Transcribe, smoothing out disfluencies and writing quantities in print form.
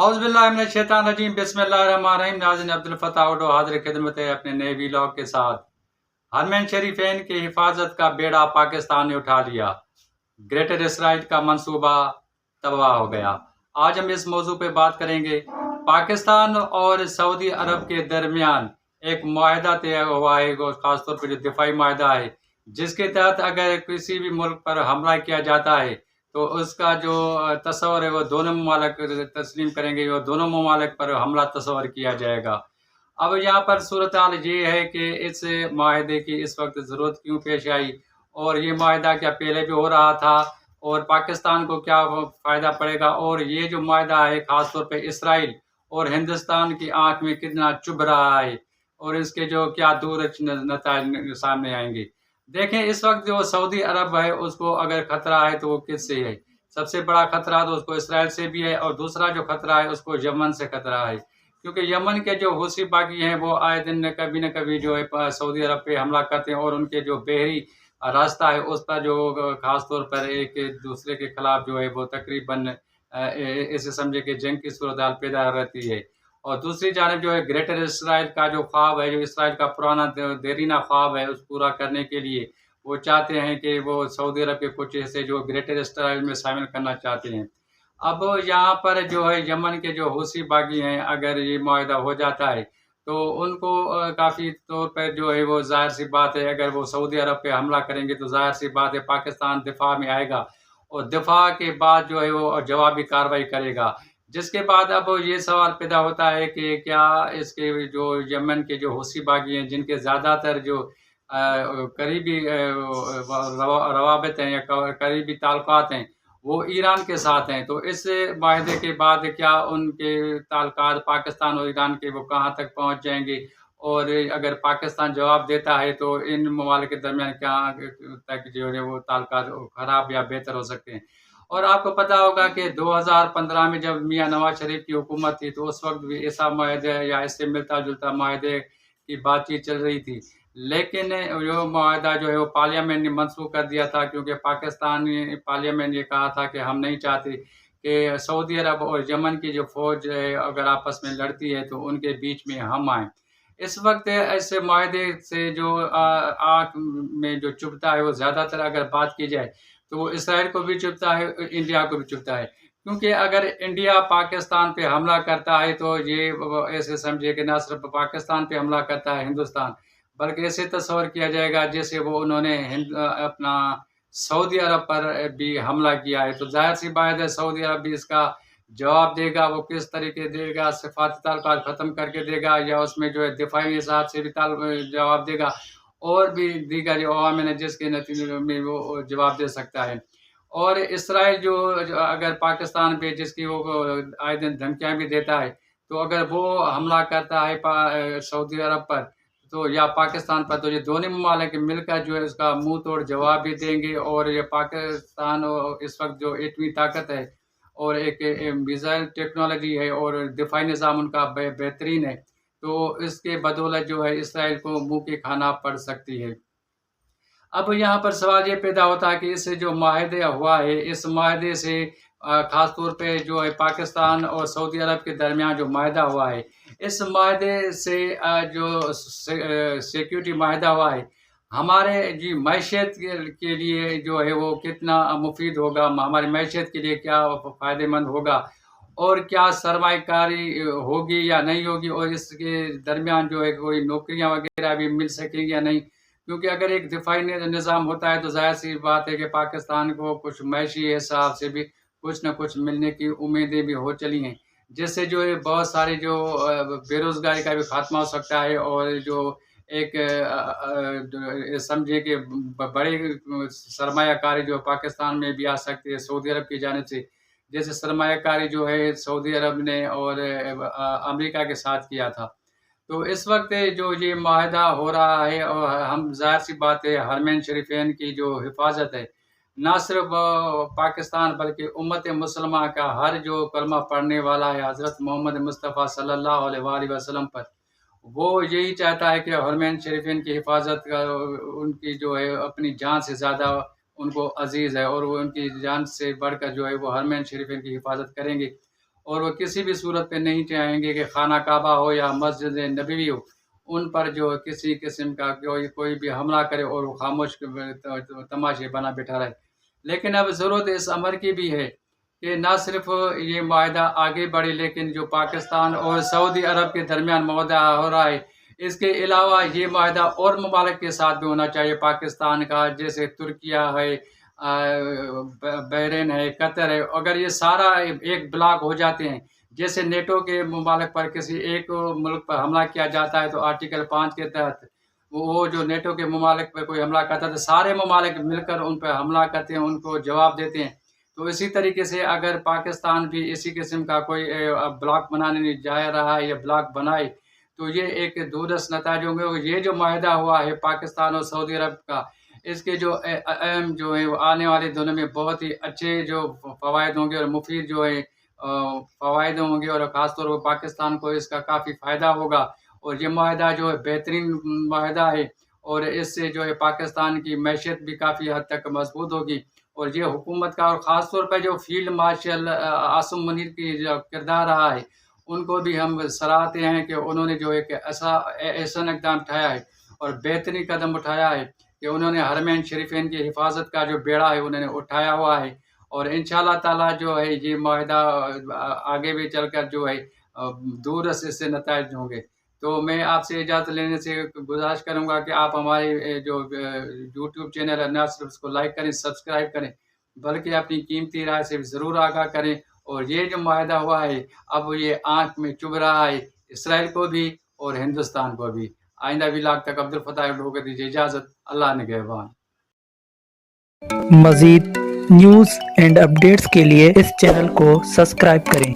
औज़ बिल्लाहि मिनश शैतानिर रजीम बिस्मिल्लाहिर्रहमानिर्रहीम। नाज़रीन, अब्दुल फ़त्ताह ऑटो हाज़िर खिदमत है अपने नए वीलॉग के साथ। हरमैन शरीफैन की हिफाजत का बेड़ा पाकिस्तान ने उठा लिया, ग्रेटर इसराइल का मंसूबा तबाह हो गया। आज हम इस मौजू पे बात करेंगे। पाकिस्तान और सऊदी अरब के दरमियान एक मुआहदा तय हुआ है, खासतौर पर जो दिफाई मुआहदा है, जिसके तहत अगर किसी भी मुल्क पर हमला किया जाता है तो उसका जो तस्वर है वो दोनों ममालिक तस्लीम करेंगे और दोनों ममालिक पर हमला तस्वर किया जाएगा। अब यहाँ पर सूरत हाल ये है कि इस माहदे की इस वक्त ज़रूरत क्यों पेश आई और ये माहदा क्या पहले भी हो रहा था और पाकिस्तान को क्या फ़ायदा पड़ेगा, और ये जो माहदा है ख़ास तौर पे इसराइल और हिंदुस्तान की आंख में कितना चुभ रहा है और इसके जो क्या दूर नतीजे सामने आएंगे। देखें, इस वक्त जो सऊदी अरब है उसको अगर खतरा है तो वो किससे है? सबसे बड़ा खतरा तो उसको इसराइल से भी है और दूसरा जो खतरा है उसको यमन से खतरा है, क्योंकि यमन के जो हूसी बागी हैं वो आए दिन कभी न कभी जो है सऊदी अरब पे हमला करते हैं और उनके जो बहरी रास्ता है उस पर जो खास तौर पर एक दूसरे के खिलाफ जो है वो तकरीबन इसे समझे कि जंग की सूरत हाल पैदा रहती है। और दूसरी जानिब जो है ग्रेटर इसराइल का जो ख्वाब है, जो इसराइल का पुराना देरीना ख्वाब है, उस पूरा करने के लिए वो चाहते हैं कि वो सऊदी अरब के कुछ हिस्से जो ग्रेटर इसराइल में शामिल करना चाहते हैं। अब यहाँ पर जो है यमन के जो हूसी बागी हैं, अगर ये मुआहदा हो जाता है तो उनको काफ़ी तौर पर जो है वो ज़ाहिर-सी बात है, अगर वो सऊदी अरब पे हमला करेंगे तो ज़ाहिर-सी बात है पाकिस्तान दिफ़ा में आएगा और दिफ़ा के बाद जो है वो जवाबी कार्रवाई करेगा। जिसके बाद अब ये सवाल पैदा होता है कि क्या इसके जो यमन के जो हूसी बागी हैं, जिनके ज़्यादातर जो करीबी रवाबित हैं या करीबी ताल्लुकात हैं, वो ईरान के साथ हैं, तो इस माहदे के बाद क्या उनके ताल्लुकात पाकिस्तान और ईरान के वो कहाँ तक पहुँच जाएंगे, और अगर पाकिस्तान जवाब देता है तो इन ममालिक के दरमियान क्या तक जो है वो ताल्लुकात ख़राब या बेहतर हो सकते हैं। और आपको पता होगा कि 2015 में जब मियाँ नवाज शरीफ की हुकूमत थी तो उस वक्त भी ऐसा माहदे या इससे मिलता-जुलता माहदे की बातचीत चल रही थी। लेकिन वो माहदा जो है वो पार्लियामेंट ने मनसूख कर दिया था, क्योंकि पाकिस्तानी पार्लियामेंट ने कहा था कि हम नहीं चाहते कि सऊदी अरब और यमन की जो फ़ौज है अगर आपस में लड़ती है तो उनके बीच में हम आएँ। इस वक्त ऐसे माहदे से जो आँख में जो चुभता है वो ज़्यादातर अगर बात की जाए तो वो इसराइल को भी चुभता है, इंडिया को भी चुभता है। क्योंकि अगर इंडिया पाकिस्तान पे हमला करता है तो ये ऐसे समझिए कि ना सिर्फ़ पाकिस्तान पे हमला करता है हिंदुस्तान, बल्कि ऐसे तस्वर किया जाएगा जैसे वो उन्होंने अपना सऊदी अरब पर भी हमला किया है। तो ज़ाहिर-सी बात है सऊदी अरब भी इसका जवाब देगा। वो किस तरीके देगा, सिफ़ारती ताल्लुकात ख़त्म करके देगा या उसमें जो है दिफ़ाई हिसाब से भी जवाब देगा, और भी दीगर जो अवामिल हैं जिसके नतीजे में वो जवाब दे सकता है। और इसराइल जो अगर पाकिस्तान पे जिसकी वो आए दिन धमकियाँ भी देता है, तो अगर वो हमला करता है सऊदी अरब पर तो या पाकिस्तान पर, तो ये दोनों ममालिक मिलकर जो है उसका मुँह तोड़ जवाब भी देंगे। और ये पाकिस्तान इस वक्त जो एटमी ताकत है और एक मिसाइल टेक्नोलॉजी है और दिफाई निज़ाम उनका बेहतरीन है, तो इसके बदौलत जो है इसराइल को मुँह की खाना पड़ सकती है। अब यहाँ पर सवाल ये पैदा होता है कि इससे जो माहदे हुआ है, इस माहदे से ख़ास तौर पे जो है पाकिस्तान और सऊदी अरब के दरमियान जो माहदा हुआ है, इस माहदे से जो सिक्योरिटी माहदा हुआ है, हमारे जी मईशत के लिए जो है वो कितना मुफ़ीद होगा, हमारी मईशत के लिए क्या फ़ायदेमंद होगा और क्या सरमायाकारी होगी या नहीं होगी, और इसके दरमियान जो है कोई नौकरियाँ वग़ैरह भी मिल सकेंगी या नहीं। क्योंकि अगर एक दिफाई निज़ाम होता है तो ज़ाहिर-सी बात है कि पाकिस्तान को कुछ मैशी हिसाब से भी कुछ न कुछ मिलने की उम्मीदें भी हो चली हैं। जिससे जो है बहुत सारे जो बेरोज़गारी का भी ख़ात्मा हो सकता है और जो एक समझिए कि बड़े सरमायाकारी जो पाकिस्तान में भी आ सकती है सऊदी अरब की जानिब से। जैसे सरमायाकारी जो है सऊदी अरब ने और अमेरिका के साथ किया था। तो इस वक़्त जो ये माहदा हो रहा है और हम ज़ाहिर-सी बात है हरमैन शरीफ़ैन की जो हिफ़ाज़त है, ना सिर्फ़ पाकिस्तान बल्कि उम्मत मुसलमा का हर जो कलमा पढ़ने वाला है हज़रत मोहम्मद मुस्तफ़ा सल्लल्लाहु अलैहि वसल्लम पर, वो यही चाहता है कि हरमैन शरीफ़ैन की हिफ़ाज़त का उनकी जो है अपनी जान से ज़्यादा उनको अज़ीज़ है और वो उनकी जान से बढ़कर जो है वो हरमैन शरीफ़ैन की हिफ़ाज़त करेंगे। اور وہ کسی بھی صورت پہ نہیں چاہیں گے کہ خانہ کعبہ ہو یا مسجد نبوی ہو ان پر جو کسی قسم کا کوئی بھی حملہ کرے اور وہ خاموش تماشے بنا بیٹھا رہے. لیکن اب ضرورت اس امر کی بھی ہے کہ نہ صرف یہ معاہدہ آگے بڑھے لیکن جو پاکستان اور سعودی عرب کے درمیان معاہدہ ہو رہا ہے اس کے علاوہ یہ معاہدہ اور ممالک کے ساتھ بھی ہونا چاہیے پاکستان کا، جیسے ترکیہ ہے، بحرین ہے، قطر ہے. اگر یہ سارا ایک بلاک ہو جاتے ہیں، جیسے نیٹو کے ممالک پر کسی ایک ملک پر حملہ کیا جاتا ہے تو آرٹیکل 5 کے تحت وہ جو نیٹو کے ممالک پر کوئی حملہ کرتا ہے تو سارے ممالک مل کر ان پر حملہ کرتے ہیں، ان کو جواب دیتے ہیں. تو اسی طریقے سے اگر پاکستان بھی اسی قسم کا کوئی بلاک بنانے جا رہا ہے یا بلاک بنائے تو یہ ایک دورس نتائج ہوں گے. یہ جو معاہدہ ہوا ہے پاکستان اور سعودی عرب کا، اس کے جو اہم جو ہے وہ آنے والے دنوں میں بہت ہی اچھے جو فوائد ہوں گے اور مفید جو ہے فوائد ہوں گے، اور خاص طور پر پاکستان کو اس کا کافی فائدہ ہوگا. اور یہ معاہدہ جو ہے بہترین معاہدہ ہے اور اس سے جو ہے پاکستان کی معیشت بھی کافی حد تک مضبوط ہوگی. اور یہ حکومت کا اور خاص طور پر جو فیلڈ مارشل عاصم منیر کی جو کردار رہا ہے ان کو بھی ہم سراہتے ہیں کہ انہوں نے جو ایک ایسا اقدام اٹھایا ہے اور بہترین قدم اٹھایا ہے کہ انہوں نے حرمین شریفین کی حفاظت کا جو بیڑا ہے انہوں نے اٹھایا ہوا ہے. اور انشاءاللہ تعالیٰ جو ہے یہ معاہدہ آگے بھی چل کر جو ہے دور اس سے نتائج ہوں گے. تو میں آپ سے اجازت لینے سے گزارش کروں گا کہ آپ ہمارے جو یوٹیوب چینل ہے نہ صرف اس کو لائک کریں، سبسکرائب کریں، بلکہ اپنی قیمتی رائے سے بھی ضرور آگاہ کریں. اور یہ جو معاہدہ ہوا ہے اب یہ آنکھ میں چبھ رہا ہے اسرائیل کو بھی اور ہندوستان کو بھی. آئندہ ولاگ تک عبدالفتاح کو دیجیے اجازت. اللہ نگہبان. مزید نیوز اینڈ اپڈیٹس کے لیے اس چینل کو سبسکرائب کریں.